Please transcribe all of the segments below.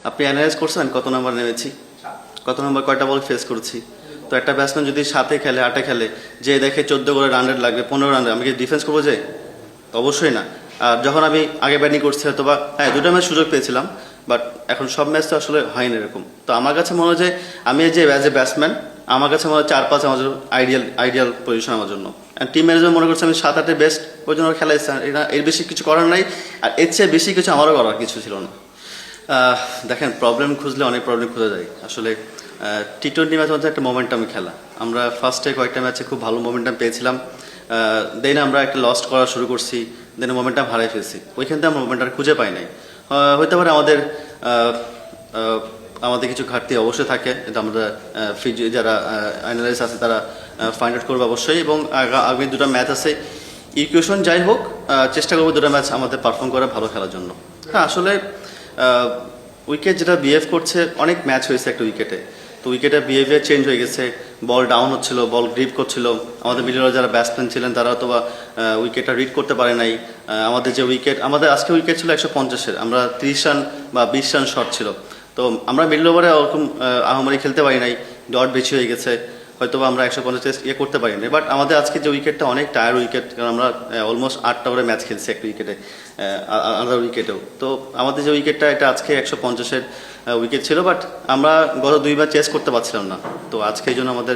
আপনি অ্যানালাইজ করছেন কত নাম্বার নেমেছি, কত নাম্বার কয়টা বল ফেস করেছি। তো একটা ব্যাটসম্যান যদি 7-এ খেলে 8-এ খেলে, যে দেখে 14 করে রান রেট লাগবে, 15 রান, আমি কি ডিফেন্স করবো? যে অবশ্যই না। আর যখন আমি আগে ব্যাটিং করছি হয়তো বা হ্যাঁ 2টা ম্যাচ সুযোগ পেয়েছিলাম, বাট এখন সব ম্যাচ তো আসলে হয় না এরকম। তো আমার কাছে মনে হয় যে আমি যে অ্যাজ এ ব্যাটসম্যান, আমার কাছে মনে হয় 4-5 আমার জন্য আইডিয়াল পজিশন আমার জন্য। টিম ম্যানেজমেন্ট মনে করছে আমি 7-8-এ বেস্ট, ওই জন্য খেলাইছি। এর বেশি কিছু করার নাই, আর এর চেয়ে বেশি কিছু আমারও করার কিছু ছিল না। দেখেন, প্রবলেম খুঁজলে অনেক প্রবলেম খুঁজে যায় আসলে। টি-20 ম্যাচ মধ্যে একটা মোমেন্টামে খেলা, আমরা ফার্স্টে কয়েকটা ম্যাচে খুব ভালো মোমেন্টাম পেয়েছিলাম, দেন আমরা একটা লস্ট করা শুরু করছি, দেন মোমেন্টাম হারাই ফেলছি। ওইখান থেকে আমরা মোমেন্টাম খুঁজে পাই নাই। হতে পারে আমাদের কিছু ঘাটতি অবশ্যই থাকে, এটা আমরা যারা অ্যানালাইস্ট আছে তারা ফাইন্ড আউট করবো অবশ্যই। এবং আগামী 2টা ম্যাচ আছে, ইকুয়েশন যাই হোক চেষ্টা করবো 2টা ম্যাচ আমাদের পারফর্ম করে ভালো খেলার জন্য। হ্যাঁ আসলে উইকেট যেটা বিহেভ করছে, অনেক ম্যাচ হয়েছে একটা উইকেটে, তো উইকেটের বিহেভিয়ার চেঞ্জ হয়ে গেছে, বল ডাউন হচ্ছিল, বল গ্রিপ করছিল, আমাদের মিডলে যারা ব্যাটসম্যান ছিলেন তারা তো বা উইকেটটা রিড করতে পারে নাই। আমাদের যে উইকেট, আমাদের আজকে উইকেট ছিল 150-এর, আমরা 30 রান বা 20 রান শর্ট ছিল, তো আমরা মিডল ওভারে ওরকম আহামরি খেলতে পারি নাই, ডট বেশি হয়ে গেছে, হয়তো আমরা 150 করতে পারি না। বাট আমাদের আজকে যে উইকেটটা অনেক টায়ার উইকেট, কারণ আমরা অলমোস্ট 8টা করে ম্যাচ খেলছি একটা উইকেটে, আলাদা উইকেটেও। তো আমাদের যে উইকেটটা এটা আজকে 150-এর উইকেট ছিল, বাট আমরা গত 2 বার চেস করতে পারছিলাম না। তো আজকে এই জন্য আমাদের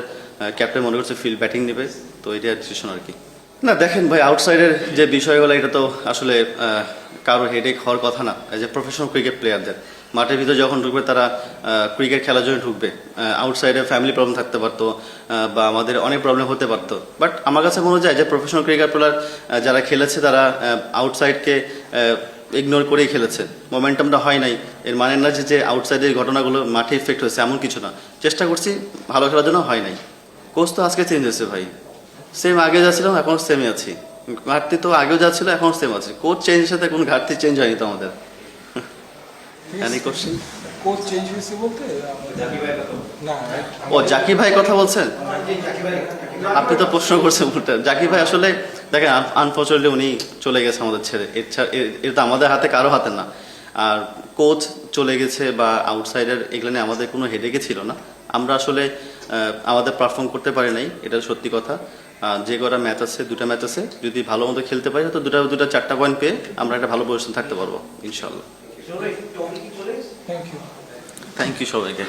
ক্যাপ্টেন মনে করছে ফিল্ড ব্যাটিং নেবে, তো এটা ডিসিশন আর কি। না দেখেন ভাই, আউটসাইডের যে বিষয়গুলো এটা তো আসলে কারোর হেডেক হওয়ার কথা না। যে প্রফেশনাল ক্রিকেট প্লেয়ারদের মাঠের ভিতরে যখন ঢুকবে, তারা ক্রিকেট খেলার জন্য ঢুকবে, আউটসাইডে ফ্যামিলি প্রবলেম থাকতে পারতো বা আমাদের অনেক প্রবলেম হতে পারতো। বাট আমার কাছে মনে হয় যে প্রফেশনাল ক্রিকেট প্লেয়ার যারা খেলেছে তারা আউটসাইডকে ইগনোর করেই খেলেছে, মোমেন্টামটা হয় নাই। এর মানে না যে আউটসাইডের ঘটনাগুলো মাঠে ইফেক্ট হয়েছে, এমন কিছু না। চেষ্টা করছি ভালো খেলার জন্য, হয় নাই। কোচ তো আজকে চেঞ্জ হয়েছে ভাই, সেম আগে যা ছিলাম এখনও সেমই আছি, ঘাটতি তো আগেও যা ছিল এখনও সেম আছে। কোচ চেঞ্জের সাথে কোনো ঘাটতি চেঞ্জ হয়নি তো আমাদের। কোচ চেঞ্জ হয়েছে বলতে না, ও জাকির ভাই কথা বলছেন, আপনি তো প্রশ্ন করছেন উল্টা। জাকির ভাই আসলে দেখেন, আনফর্চুনেটলি উনি চলে গেছে আমাদের ছেড়ে, এটা তো আমাদের হাতে, কারো হাতে না। আর কোচ চলে গেছে বা আউটসাইডার, এগুলো নিয়ে আমাদের কোনো হেডেকে ছিল না। আমরা আসলে আমাদের পারফর্ম করতে পারি নাই, এটা সত্যি কথা। যে কটা ম্যাচ আছে, 2টা ম্যাচ আছে, যদি ভালো মতো খেলতে পারি তো 4টা পয়েন্ট পেয়ে আমরা একটা ভালো পজিশন থাকতে পারবো ইনশাল্লাহ। থ্যাংক ইউ থ্যাংক ইউ সবাইকে।